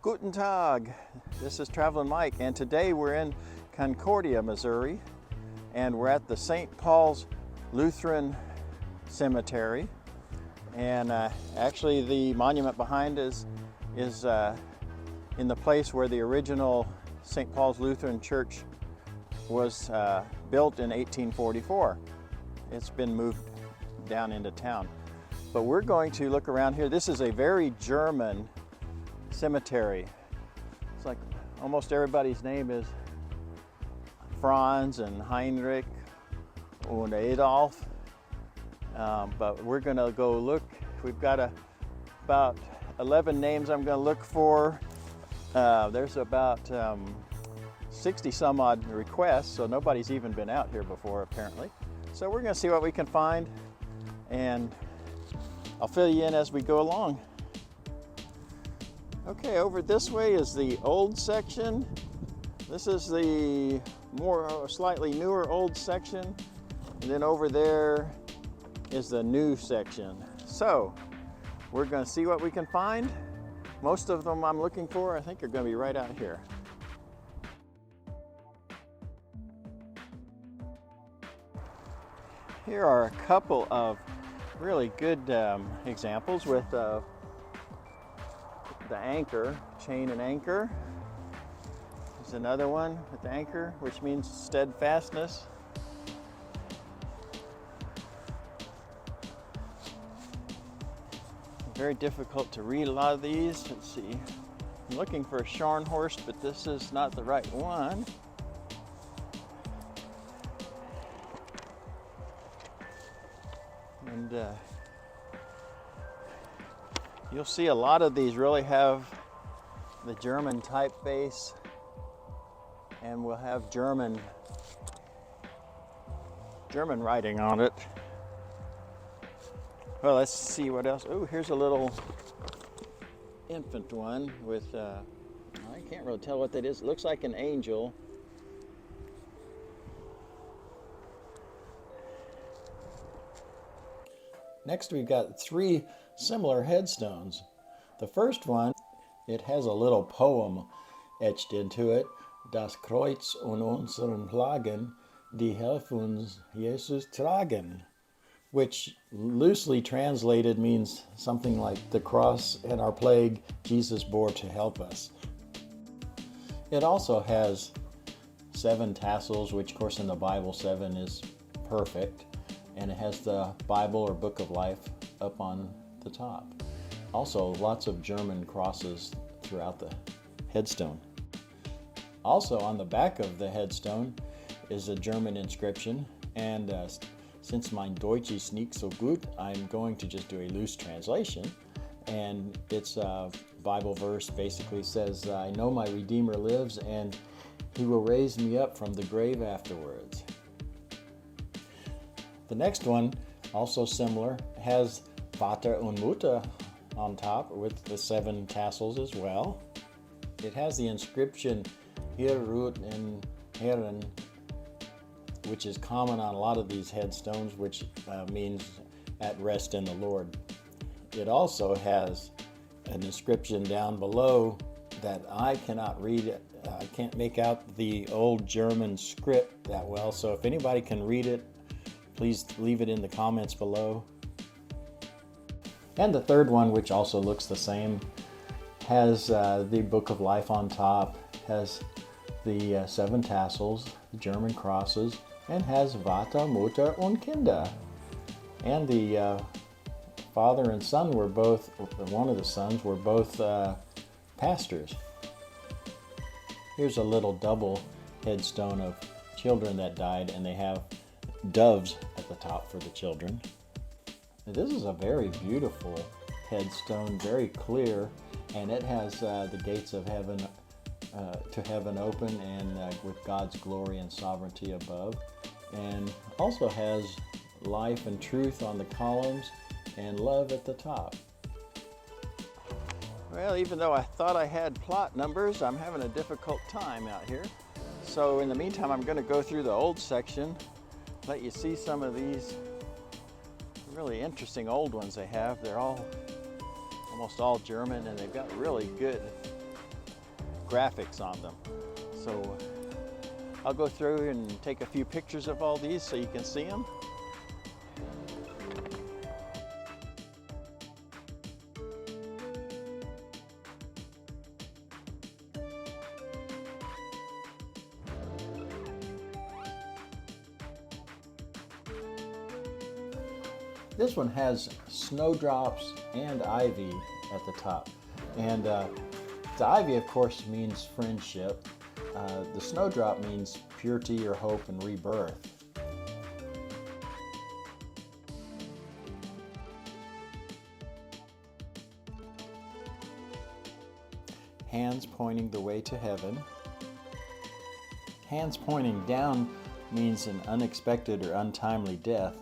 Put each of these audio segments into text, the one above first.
Guten Tag, this is Traveling Mike, and today we're in Concordia, Missouri, and we're at the St. Paul's Lutheran Cemetery. And actually the monument behind is in the place where the original St. Paul's Lutheran Church was built in 1844. It's been moved down into town. But we're going to look around here. This is a very German cemetery. It's like almost everybody's name is Franz and Heinrich and Adolf. But we're gonna go look. We've got about 11 names I'm gonna look for. There's about 60 some odd requests, so nobody's even been out here before apparently. So we're gonna see what we can find, and I'll fill you in as we go along. Okay, over this way is the old section. This is the more slightly newer old section. And then over there is the new section. So we're gonna see what we can find. Most of them I'm looking for, I think, are gonna be right out here. Here are a couple of really good examples with the anchor, chain and anchor. There's another one with the anchor, which means steadfastness. Very difficult to read a lot of these. Let's see. I'm looking for a Scharnhorst, but this is not the right one. And you'll see a lot of these really have the German typeface, and will have German writing on it. Well, let's see what else. Oh, here's a little infant one with, I can't really tell what that is. It looks like an angel. Next, we've got three similar headstones. The first one, it has a little poem etched into it. Das Kreuz und unseren Plagen, die helfen uns Jesus tragen, which loosely translated means something like the cross and our plague Jesus bore to help us. It also has 7 tassels, which of course in the Bible 7 is perfect. And it has the Bible or Book of Life up on the top. Also, lots of German crosses throughout the headstone. Also, on the back of the headstone is a German inscription, and since mein Deutsch ist nicht so gut, I'm going to just do a loose translation. And its Bible verse basically says, I know my Redeemer lives, and he will raise me up from the grave afterwards. The next one, also similar, has Vater und Mutter on top with the 7 tassels as well. It has the inscription Hier ruht in Herren, which is common on a lot of these headstones, which means at rest in the Lord. It also has an inscription down below that I cannot read it. I can't make out the old German script that well, so if anybody can read it, please leave it in the comments below. And the third one, which also looks the same, has the Book of Life on top, has the 7 tassels, German crosses, and has Vater, Mutter und Kinder. And the father and son were both, one of the sons were both pastors. Here's a little double headstone of children that died, and they have doves at the top for the children. Now, this is a very beautiful headstone, very clear, and it has the gates of heaven to heaven open, and with God's glory and sovereignty above, and also has life and truth on the columns and love at the top. Well, even though I thought I had plot numbers, I'm having a difficult time out here. So in the meantime, I'm going to go through the old section, let you see some of these really interesting old ones they have. They're all almost all German, and they've got really good graphics on them. So I'll go through and take a few pictures of all these so you can see them. This one has snowdrops and ivy at the top. And the ivy, of course, means friendship. The snowdrop means purity or hope and rebirth. Hands pointing the way to heaven. Hands pointing down means an unexpected or untimely death.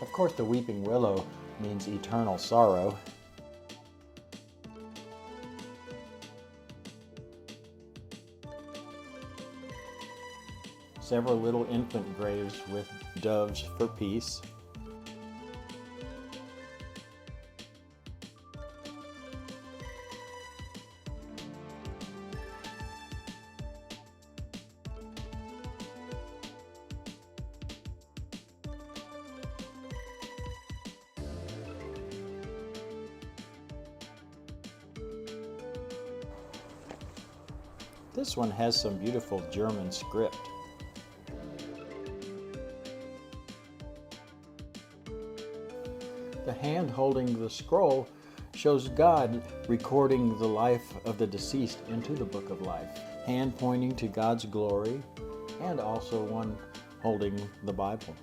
Of course, the weeping willow means eternal sorrow. Several little infant graves with doves for peace. This one has some beautiful German script. The hand holding the scroll shows God recording the life of the deceased into the book of life. Hand pointing to God's glory, and also one holding the Bible.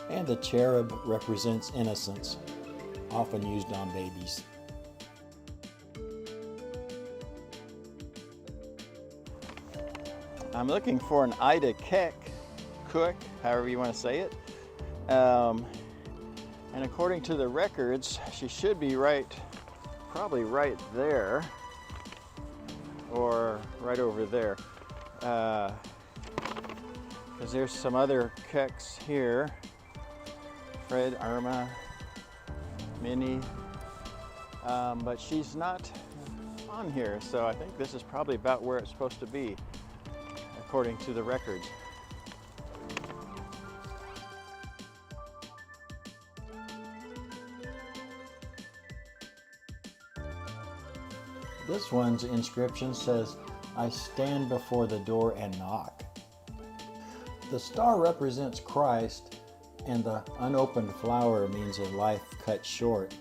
And the cherub represents innocence, often used on babies. I'm looking for an Ida Cook, however you want to say it. And according to the records, she should be probably right there, or right over there. Because there's some other Cooks here. Fred, Irma, Minnie, but she's not on here, so I think this is probably about where it's supposed to be, according to the records. This one's inscription says, "I stand before the door and knock." The star represents Christ, and the unopened flower means a life cut short.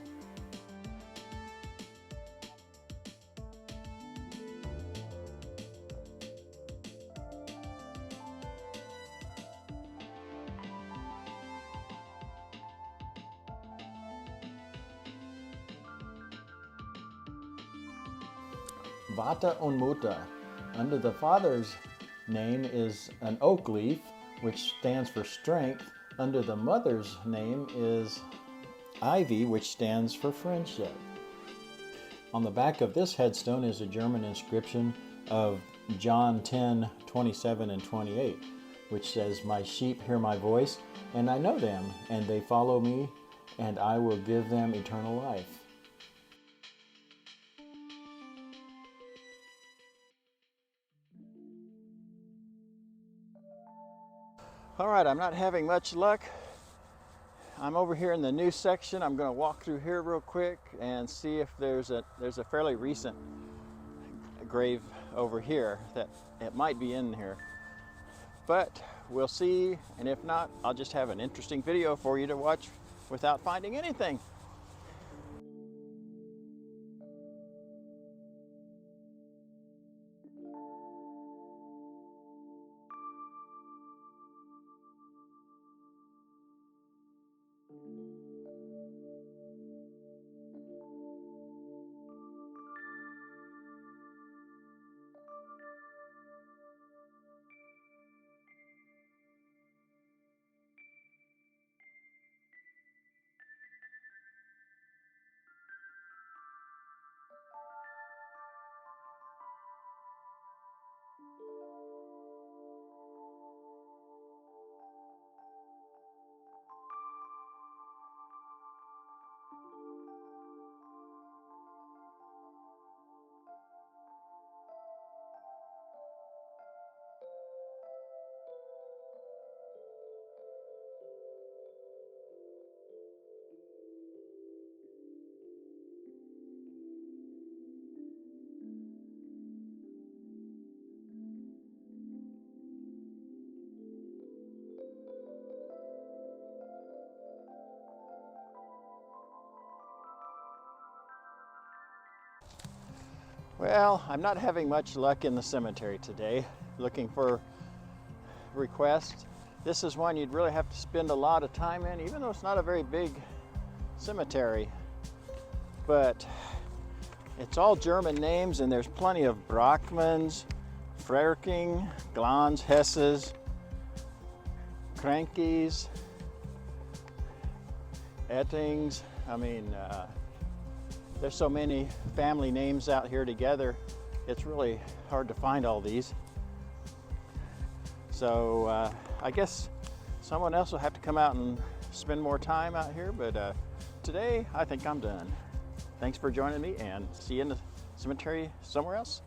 Vater und Mutter. Under the father's name is an oak leaf, which stands for strength. Under the mother's name is ivy, which stands for friendship. On the back of this headstone is a German inscription of John 10:27 and 28, which says, "My sheep hear my voice, and I know them, and they follow me, and I will give them eternal life." All right, I'm not having much luck. I'm over here in the new section. I'm going to walk through here real quick and see if there's a fairly recent grave over here that it might be in here. But we'll see, and if not, I'll just have an interesting video for you to watch without finding anything. Well, I'm not having much luck in the cemetery today looking for requests. This is one you'd really have to spend a lot of time in, even though it's not a very big cemetery. But it's all German names, and there's plenty of Brockmans, Frerking, Glans, Hesses, Krankies, Ettings. I mean, there's so many family names out here together, it's really hard to find all these. So I guess someone else will have to come out and spend more time out here, but today I think I'm done. Thanks for joining me, and see you in the cemetery somewhere else.